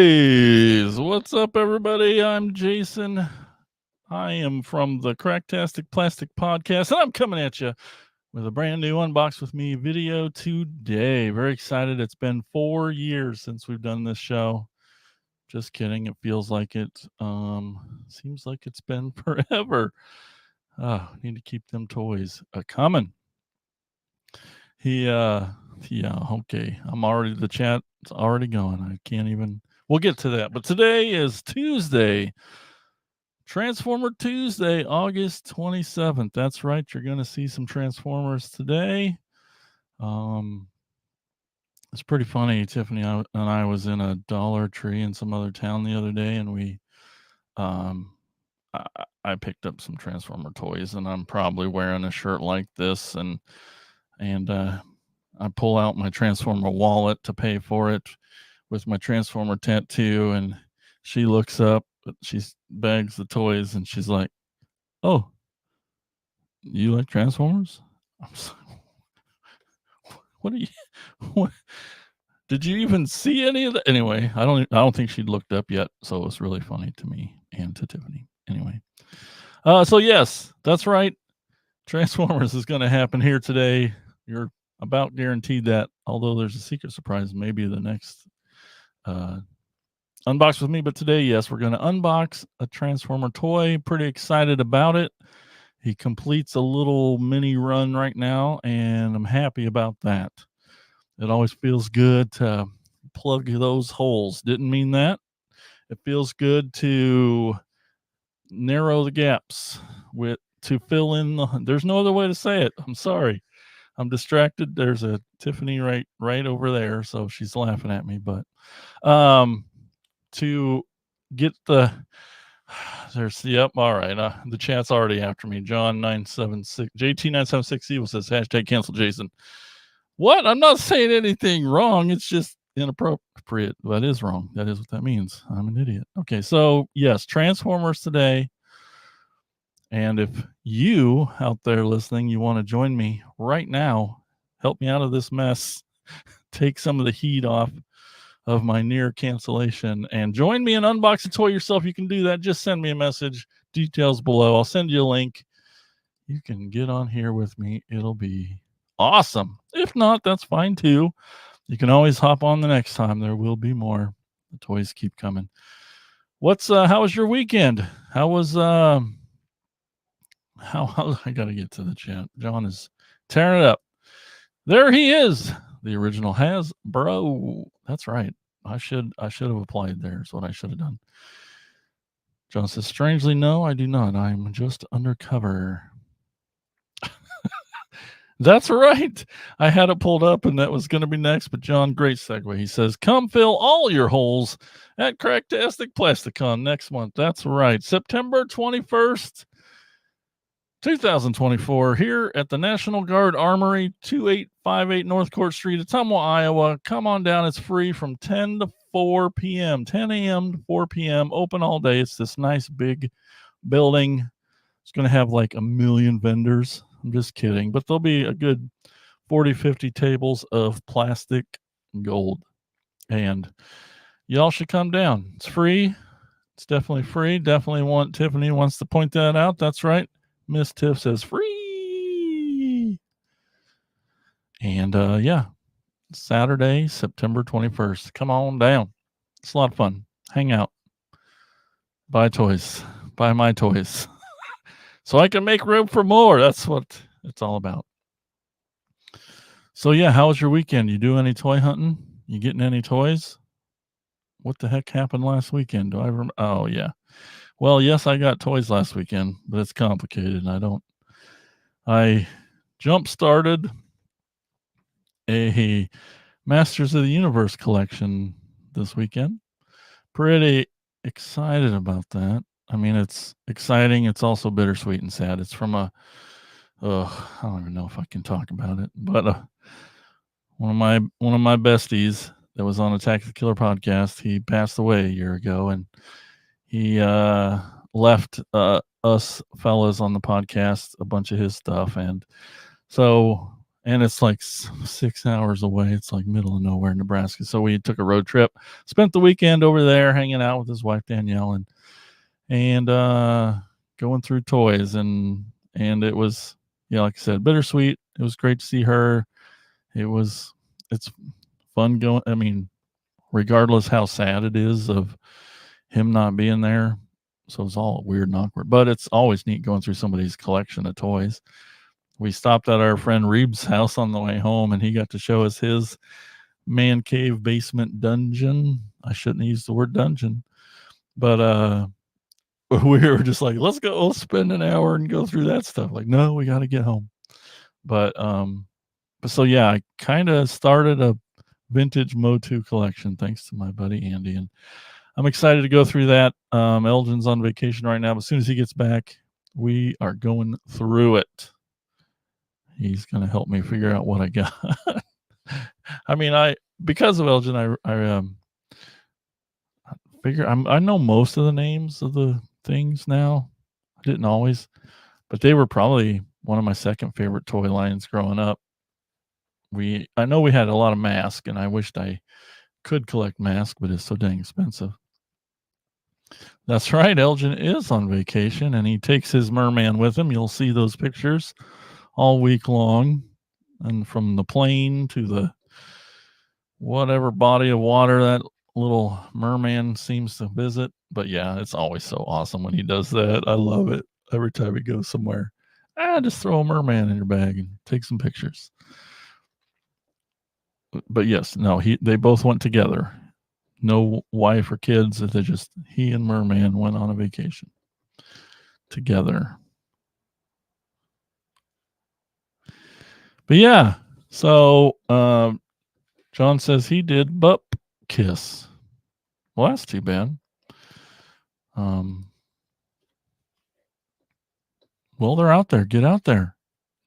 Toys! What's up, everybody? I'm Jason. I am from the Cracktastic Plastic Podcast, and I'm coming at you with a brand new Unbox with Me video today. Very excited. It's been 4 years since we've done this show. Just kidding. It feels like it. Seems like it's been forever. Need to keep them toys coming. Yeah, okay. The chat's already going. I can't even, we'll get to that. But today is Tuesday, Transformer Tuesday, August 27th. That's right. You're going to see some Transformers today. It's pretty funny. Tiffany and I was in a Dollar Tree in some other town the other day, and I picked up some Transformer toys, and I'm probably wearing a shirt like this, and I pull out my Transformer wallet to pay for it with my Transformer tattoo, and she looks up, she bags the toys, and she's like, "Oh, you like Transformers?" I'm like, "What are you? What? Did you even see any of that?" Anyway, I don't think she'd looked up yet, so it was really funny to me and to Tiffany. Anyway, so yes, that's right. Transformers is going to happen here today. You're about guaranteed that, although there's a secret surprise maybe the next Unbox with Me. But today, yes, we're going to unbox a Transformer toy. Pretty excited about it. He completes a little mini run right now, and I'm happy about that. It always feels good to plug those holes. Didn't mean that. It feels good to narrow the gaps to fill in there's no other way to say it. I'm sorry. I'm distracted. There's a Tiffany right over there, so she's laughing at me. But to get yep, all right. The chat's already after me. John 976 JT976 Evil says #cancel Jason. What? I'm not saying anything wrong. It's just inappropriate. That is wrong. That is what that means. I'm an idiot. Okay, so yes, Transformers today. And if you out there listening, you want to join me right now, help me out of this mess, take some of the heat off of my near cancellation, and join me and unbox a toy yourself. You can do that. Just send me a message. Details below. I'll send you a link. You can get on here with me. It'll be awesome. If not, that's fine too. You can always hop on the next time. There will be more. The toys keep coming. How was your weekend? How was how I gotta get to the chat. John is tearing it up. There he is. The original Hasbro. That's right. I should have applied there. Is what I should have done. John says, strangely, no, I do not. I'm just undercover. That's right. I had it pulled up and that was going to be next, but John, great segue. He says, come fill all your holes at Cracktastic Plasticon next month. That's right. September 21st. 2024 here at the National Guard Armory, 2858 North Court Street, Ottumwa, Iowa. Come on down. It's free from 10 to 4 p.m., 10 a.m. to 4 p.m., open all day. It's this nice big building. It's going to have like 1 million vendors. I'm just kidding, but there'll be a good 40, 50 tables of plastic gold. And y'all should come down. It's free. It's definitely free. Tiffany wants to point that out. That's right. Miss Tiff says free. And yeah, Saturday, September 21st. Come on down. It's a lot of fun. Hang out. Buy toys. Buy my toys. So I can make room for more. That's what it's all about. So yeah, how was your weekend? You do any toy hunting? You getting any toys? What the heck happened last weekend? Do I remember? Oh yeah. Well, yes, I got toys last weekend, but it's complicated. I jump-started a Masters of the Universe collection this weekend. Pretty excited about that. I mean, it's exciting. It's also bittersweet and sad. It's from I don't even know if I can talk about it, but one of my besties that was on Attack the Killer podcast, he passed away a year ago, and he left us fellas on the podcast a bunch of his stuff. And so and it's like 6 hours away. It's like middle of nowhere, Nebraska. So we took a road trip, spent the weekend over there hanging out with his wife Danielle, and going through toys, and it was, yeah, like I said, bittersweet. It was great to see her. It's fun going. I mean, regardless how sad it is of him not being there. So it's all weird and awkward, but it's always neat going through somebody's collection of toys. We stopped at our friend Reeb's house on the way home, and he got to show us his man cave basement dungeon. I shouldn't use the word dungeon, but we were just like, let's go, let's spend an hour and go through that stuff. Like, no, we got to get home. But so yeah, I kind of started a vintage Motu collection thanks to my buddy Andy, and I'm excited to go through that. Elgin's on vacation right now, but as soon as he gets back, we are going through it. He's going to help me figure out what I got. I mean, because of Elgin, I figure I know most of the names of the things now. I didn't always, but they were probably one of my second favorite toy lines growing up. I know we had a lot of masks, and I wished I could collect masks, but it's so dang expensive. That's right. Elgin is on vacation, and he takes his merman with him. You'll see those pictures all week long, and from the plane to the whatever body of water that little merman seems to visit. But yeah, it's always so awesome when he does that. I love it. Every time he goes somewhere, just throw a merman in your bag and take some pictures. But yes, no, they both went together. No wife or kids. He and merman went on a vacation together. But yeah, so John says he did butt kiss. Well, that's too bad. Well, they're out there. Get out there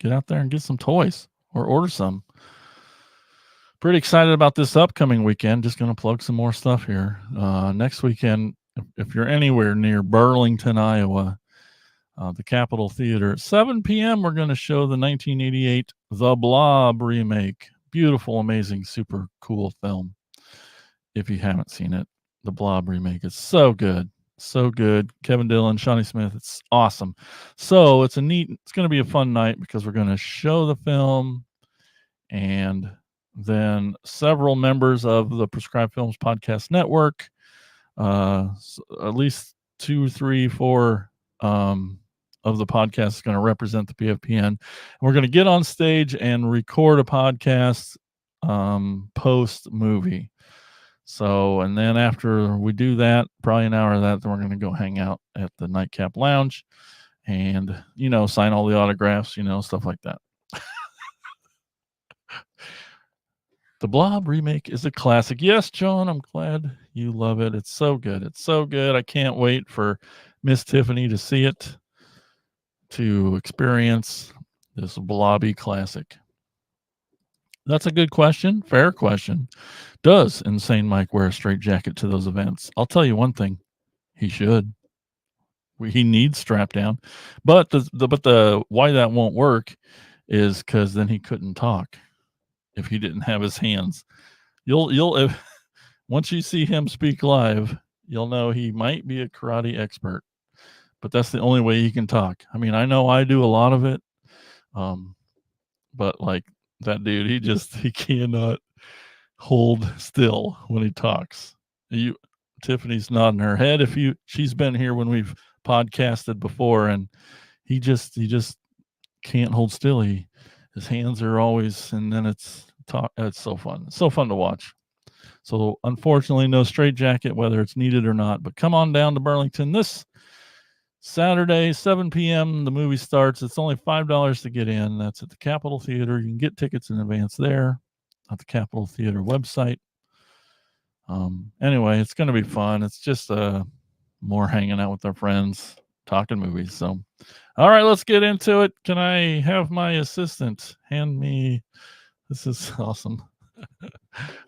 and get some toys or order some. Pretty excited about this upcoming weekend. Just going to plug some more stuff here. Next weekend, if you're anywhere near Burlington, Iowa, the Capitol Theater at 7 p.m., we're going to show the 1988 The Blob remake. Beautiful, amazing, super cool film. If you haven't seen it, The Blob remake is so good. So good. Kevin Dillon, Shawnee Smith. It's awesome. So it's going to be a fun night because we're going to show the film, and then several members of the Prescribed Films Podcast Network, at least 2, 3, 4 of the podcast is going to represent the PFPN. And we're going to get on stage and record a podcast post movie. So, and then after we do that, probably an hour of that, then we're going to go hang out at the Nightcap Lounge and, sign all the autographs, stuff like that. The Blob remake is a classic. Yes, John, I'm glad you love it. It's so good. It's so good. I can't wait for Miss Tiffany to see it, to experience this blobby classic. That's a good question. Fair question. Does Insane Mike wear a straitjacket to those events? I'll tell you one thing. He should. He needs strap down. But the why that won't work is because then he couldn't talk if he didn't have his hands. You'll once you see him speak live, you'll know he might be a karate expert, but that's the only way he can talk. I mean, I know I do a lot of it, but like that dude, he cannot hold still when he talks. Tiffany's nodding her head. She's been here when we've podcasted before, and he just can't hold still. His hands are always, and then it's so fun. It's so fun to watch. So unfortunately, no straitjacket, whether it's needed or not. But come on down to Burlington this Saturday, 7 p.m. The movie starts. It's only $5 to get in. That's at the Capitol Theater. You can get tickets in advance there at the Capitol Theater website. Anyway, it's going to be fun. It's just more hanging out with our friends, talking movies. So, all right, let's get into it. Can I have my assistant hand me? This is awesome. I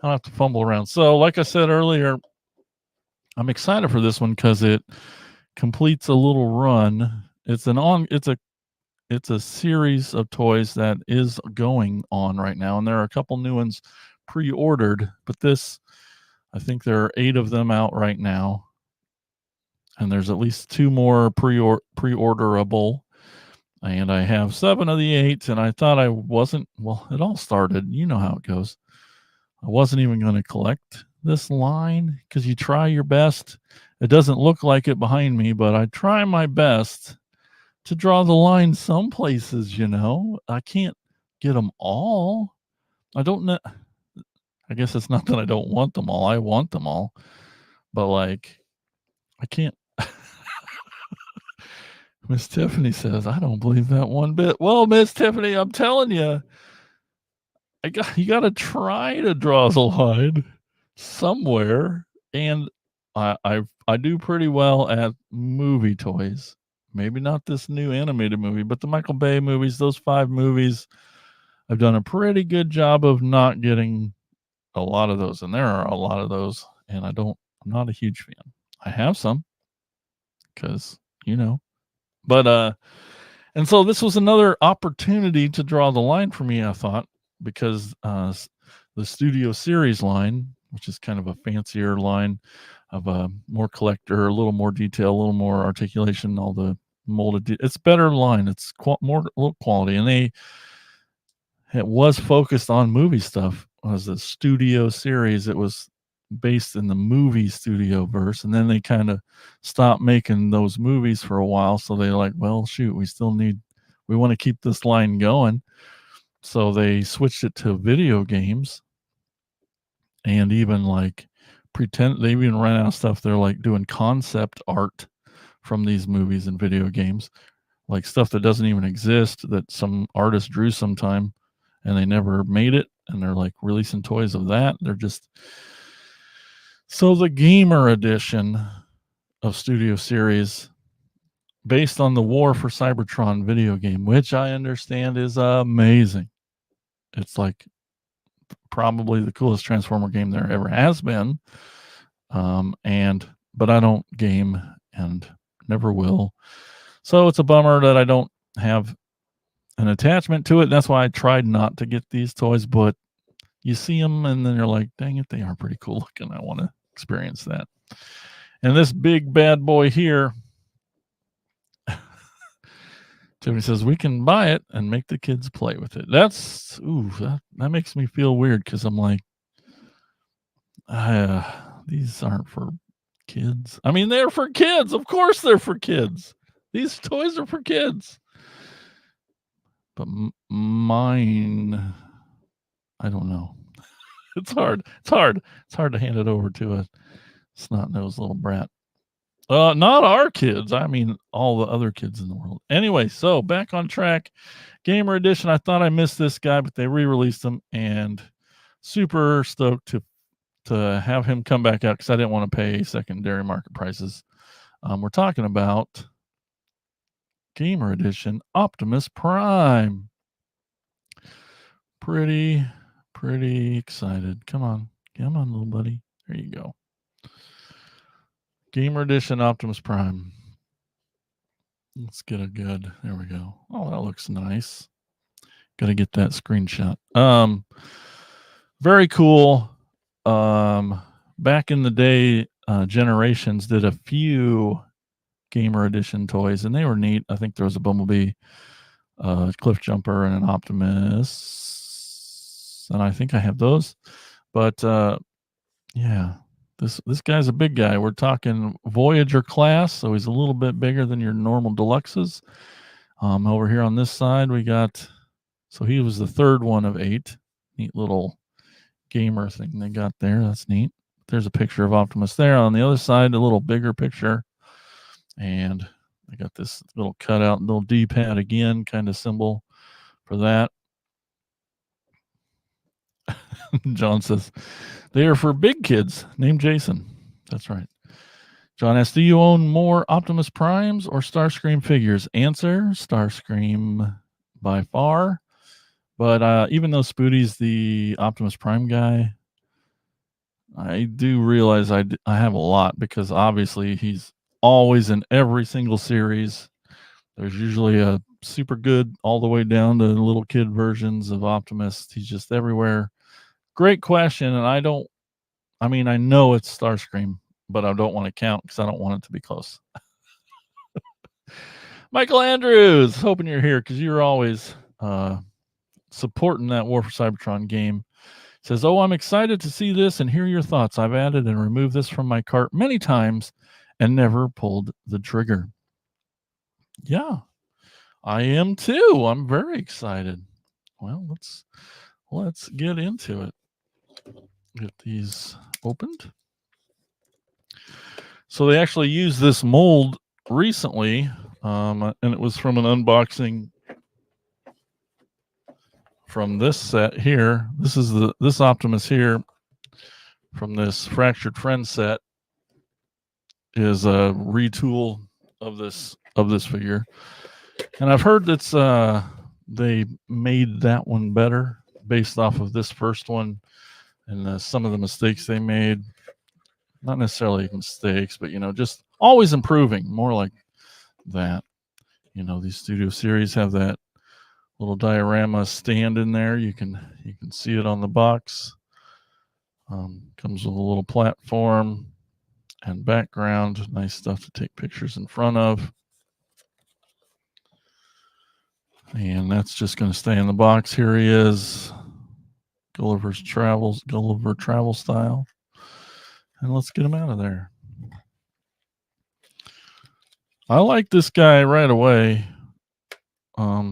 don't have to fumble around. So, like I said earlier, I'm excited for this one because it completes a little run. It's a it's a series of toys that is going on right now, and there are a couple new ones pre-ordered, but this, I think there are 8 of them out right now, and there's at least 2 more pre-orderable, and I have 7 of the 8, and I thought I wasn't well, it all started, you know how it goes. I wasn't even gonna collect this line because you try your best. It doesn't look like it behind me, but I try my best to draw the line some places, you know? I can't get them all. I don't know. I guess it's not that I don't want them all. I want them all. But like I can't. Miss Tiffany says, "I don't believe that one bit." Well, Miss Tiffany, I'm telling you, you got to try to draw the line somewhere, and I do pretty well at movie toys. Maybe not this new animated movie, but the Michael Bay movies, those 5 movies, I've done a pretty good job of not getting a lot of those, and there are a lot of those, and I'm not a huge fan. I have some because, you know, but and so this was another opportunity to draw the line for me, I thought, because the Studio Series line, which is kind of a fancier line of a more collector, a little more detail, a little more articulation, all the molded. It's better line. It's more little quality, and it was focused on movie stuff. Was a Studio Series. It was based in the movie studio verse, and then they kind of stopped making those movies for a while. So they're like, well, shoot, we want to keep this line going. So they switched it to video games, and even like they even ran out of stuff. They're like doing concept art from these movies and video games, like stuff that doesn't even exist that some artist drew sometime and they never made it, and they're like releasing toys of that. They're just so the gamer edition of Studio Series, based on the War for Cybertron video game, which I understand is amazing. It's like probably the coolest Transformer game there ever has been. But I don't game and never will. So it's a bummer that I don't have an attachment to it. That's why I tried not to get these toys, but you see them and then you're like, dang it, they are pretty cool looking. I want to experience that. And this big bad boy here, Tiffany says, we can buy it and make the kids play with it. That makes me feel weird because I'm like, these aren't for kids. I mean, they're for kids. Of course they're for kids. These toys are for kids. But mine, I don't know. It's hard. It's hard to hand it over to a snot-nosed little brat. Not our kids. I mean, all the other kids in the world. Anyway, so back on track. Gamer Edition. I thought I missed this guy, but they re-released him, and super stoked to have him come back out because I didn't want to pay secondary market prices. We're talking about Gamer Edition Optimus Prime. Pretty excited. Come on, little buddy. There you go. Gamer Edition Optimus Prime. Let's get a good. There we go. Oh, that looks nice. Got to get that screenshot. Very cool. Back in the day, Generations did a few Gamer Edition toys, and they were neat. I think there was a Bumblebee, Cliff Jumper, and an Optimus, and I think I have those. But yeah, this guy's a big guy. We're talking Voyager class, so he's a little bit bigger than your normal deluxes. Over here on this side, we got. So he was the third one of 8. Neat little gamer thing they got there. That's neat. There's a picture of Optimus there. On the other side, a little bigger picture. And I got this little cutout, little D-pad again, kind of symbol for that. John says, they are for big kids named Jason. That's right. John asks, do you own more Optimus Primes or Starscream figures? Answer, Starscream by far. But even though Spoody's the Optimus Prime guy, I do realize I have a lot because obviously he's always in every single series. There's usually a super good all the way down to little kid versions of Optimus. He's just everywhere. Great question, and I mean, I know it's Starscream, but I don't want to count because I don't want it to be close. Michael Andrews, hoping you're here because you're always supporting that War for Cybertron game. Says, "Oh, I'm excited to see this and hear your thoughts. I've added and removed this from my cart many times and never pulled the trigger." Yeah, I am too. I'm very excited. Well, let's get into it. Get these opened. So they actually used this mold recently, and it was from an unboxing from this set here. This is this Optimus here from this Fractured Friend set is a retool of this figure, and I've heard that's they made that one better based off of this first one and some of the mistakes they made. Not necessarily mistakes, but just always improving, more like that. These Studio Series have that little diorama stand in there. You can see it on the box. Comes with a little platform and background. Nice stuff to take pictures in front of. And that's just going to stay in the box. Here he is. Gulliver travel style. And let's get him out of there. I like this guy right away. I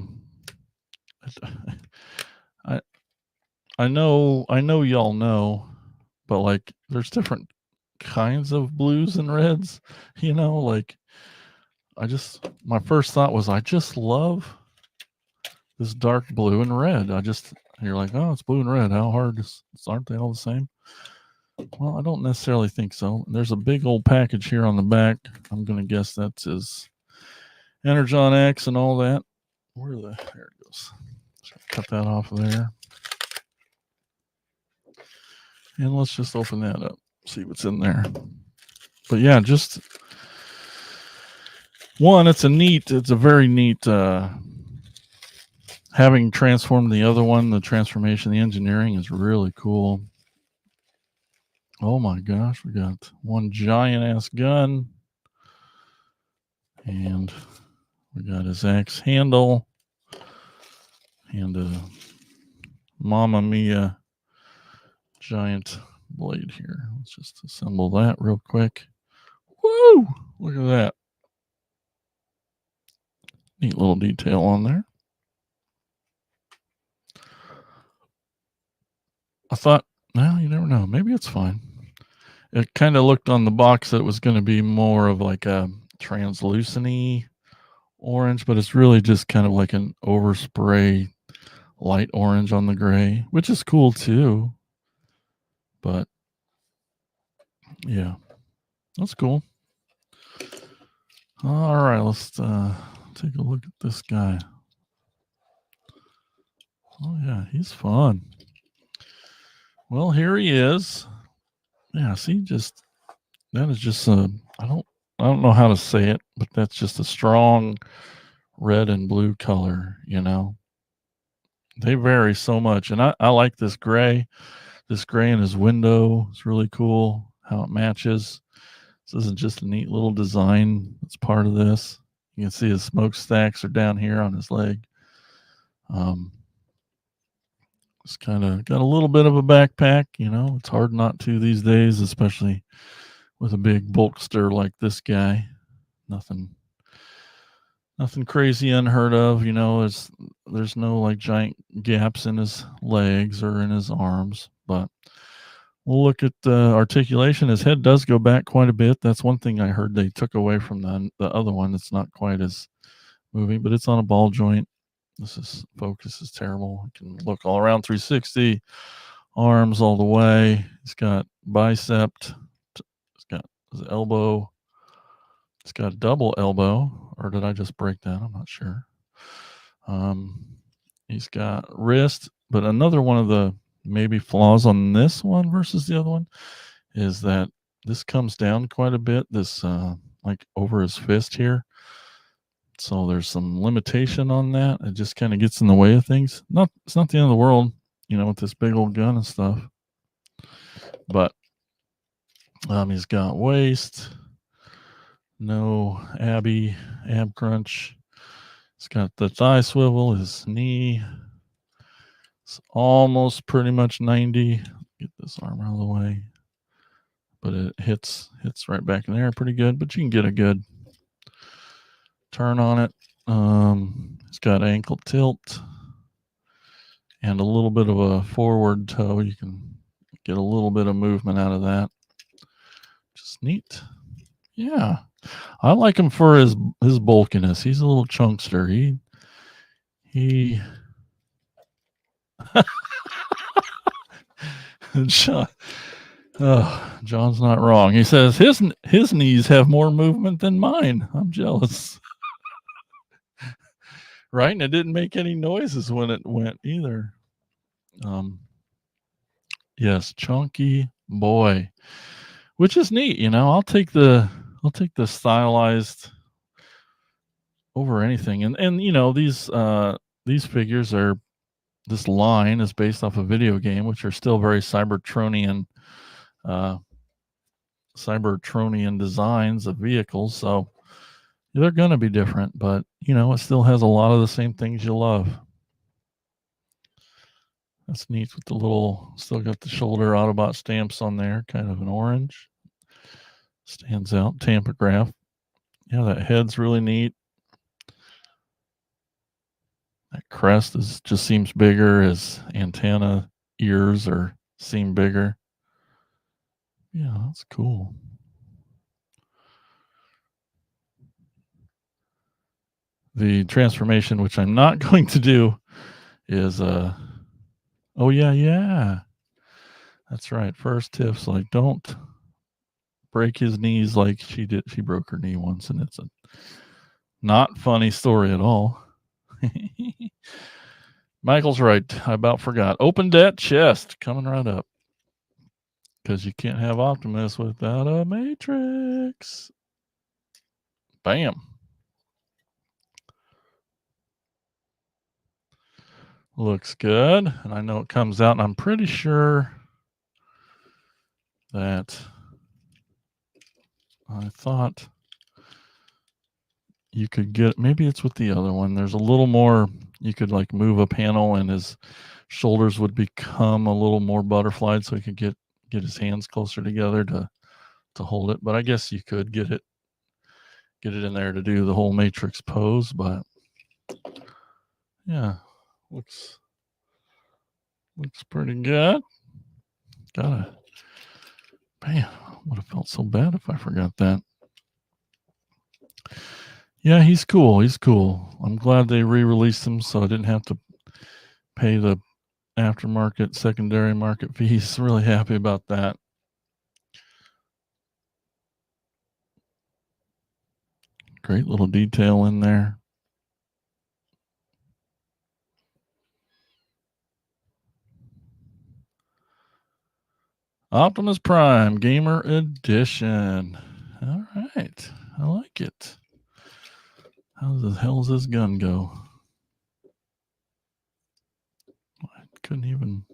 know y'all know, but like there's different kinds of blues and reds, like my first thought was I just love this dark blue and red. You're like, oh, it's blue and red. How hard aren't they all the same? Well, I don't necessarily think so. There's a big old package here on the back. I'm going to guess that's his Energon X and all that. There it goes. Cut that off of there. And let's just open that up, see what's in there. But yeah, just one, it's a very neat, having transformed the other one, the transformation, the engineering is really cool. Oh my gosh, we got one giant ass gun. And we got his axe handle. And a Mamma Mia giant blade here. Let's just assemble that real quick. Woo! Look at that. Neat little detail on there. I thought, well, you never know. Maybe it's fine. It kind of looked on the box that it was going to be more of like a translucent-y orange, but it's really just kind of like an overspray light orange on the gray, which is cool too. But yeah, that's cool. All right, let's take a look at this guy. Oh yeah, he's fun. Well, here he is. Yeah, see, that is just I don't know how to say it, but that's just a strong red and blue color. They vary so much, and I like this gray. This gray in his window is really cool. How it matches. This isn't just a neat little design that's part of this. You can see his smokestacks are down here on his leg. It's kind of got a little bit of a backpack. It's hard not to these days, especially with a big bulkster like this guy. Nothing crazy unheard of. There's no like giant gaps in his legs or in his arms, but we'll look at the articulation. His head does go back quite a bit. That's one thing I heard they took away from the other one. It's not quite as moving, but it's on a ball joint. Focus is terrible. You can look all around 360, arms all the way. He's got bicep. He's got his elbow. It's got a double elbow, or did I just break that? I'm not sure. He's got wrist, but another one of the maybe flaws on this one versus the other one is that this comes down quite a bit. This like over his fist here. So there's some limitation on that. It just kind of gets in the way of things. It's not the end of the world, with this big old gun and stuff. But he's got waist, no ab crunch. He's got the thigh swivel, his knee. It's almost pretty much 90. Get this arm out of the way. But it hits right back in there pretty good. But you can get a good turn on it. It's got ankle tilt and a little bit of a forward toe. You can get a little bit of movement out of that. Just neat. Yeah. I like him for his bulkiness. He's a little chunkster. He John's not wrong. He says his knees have more movement than mine. I'm jealous. Right? And it didn't make any noises when it went either. Yes, chunky boy, which is neat. I'll take the stylized over anything. And these figures are, this line is based off a video game, which are still very Cybertronian designs of vehicles. So they're going to be different, but it still has a lot of the same things you love. That's neat with the little, still got the shoulder Autobot stamps on there, kind of an orange. Stands out, tampograph. Yeah, that head's really neat. That crest just seems bigger. His antenna ears seem bigger. Yeah, that's cool. The transformation, which I'm not going to do, is oh yeah. That's right. First tips, like, don't break his knees like she did. She broke her knee once, and it's a not funny story at all. Michael's right. I about forgot. Open that chest coming right up. Because you can't have Optimus without a Matrix. Bam. Looks good. And I know it comes out, and I'm pretty sure that I thought you could get, maybe it's with the other one. There's a little more, you could like move a panel and his shoulders would become a little more butterflied so he could get his hands closer together to hold it. But I guess you could get it in there to do the whole Matrix pose. But yeah, looks pretty good. Bam, would have felt so bad if I forgot that. Yeah, he's cool. I'm glad they re-released him so I didn't have to pay the aftermarket, secondary market fees. Really happy about that. Great little detail in there. Optimus Prime Gamer Edition. All right. I like it. How the hell does this gun go? I couldn't even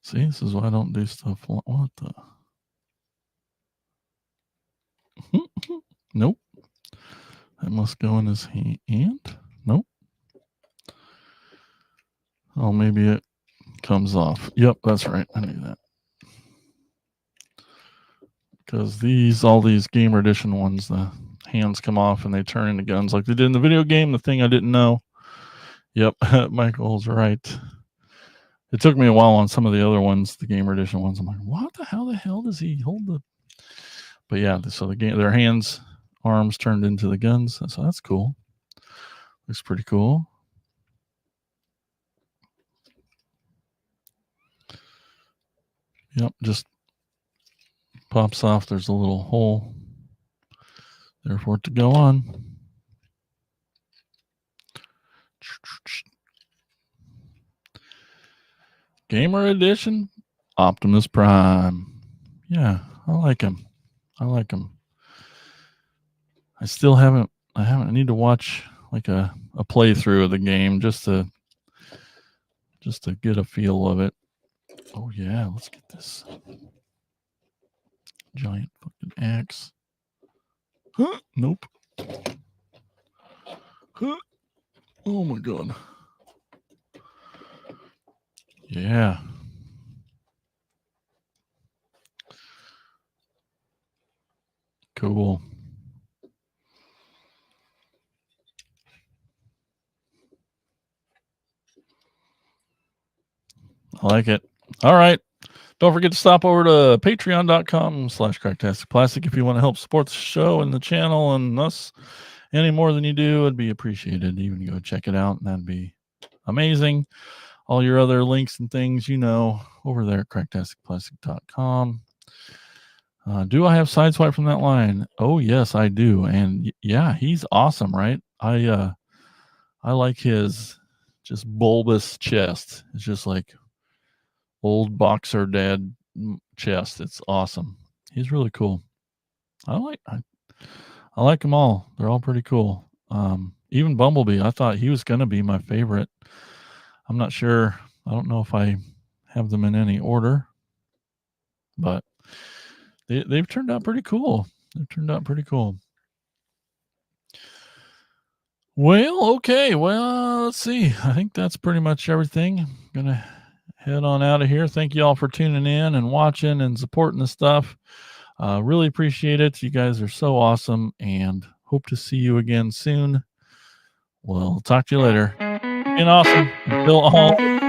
see. This is why I don't do stuff. What the? Nope. That must go in his hand. Nope. Oh, maybe it comes off. Yep, that's right. I knew that. Because all these Gamer Edition ones, the hands come off and they turn into guns like they did in the video game. The thing I didn't know. Yep, Michael's right. It took me a while on some of the other ones, the Gamer Edition ones. I'm like, how the hell does he hold the? But yeah, so their hands, arms turned into the guns. So that's cool. Looks pretty cool. Yep, just pops off. There's a little hole there for it to go on. Gamer Edition, Optimus Prime. Yeah, I like him. I still haven't I need to watch like a playthrough of the game just to get a feel of it. Oh yeah, let's get this giant fucking axe. Huh? Nope. Huh? Oh my god. Yeah. Cool. I like it. All right. Don't forget to stop over to patreon.com/cracktasticplastic if you want to help support the show and the channel and us any more than you do. It'd be appreciated. Even go check it out, and that'd be amazing. All your other links and things, over there at cracktasticplastic.com. Do I have Sideswipe from that line? Oh yes, I do. And yeah, he's awesome, right? I like his just bulbous chest. It's just like old boxer dad chest. It's awesome. He's really cool. I like them all. They're all pretty cool. Even Bumblebee, I thought he was gonna be my favorite. I'm not sure. I don't know if I have them in any order, but they've turned out pretty cool. They've turned out pretty cool. Well, okay. Well, let's see. I think that's pretty much everything. I'm gonna head on out of here. Thank you all for tuning in and watching and supporting the stuff. Really appreciate it. You guys are so awesome, and hope to see you again soon. Well, talk to you later. Being awesome. Until all.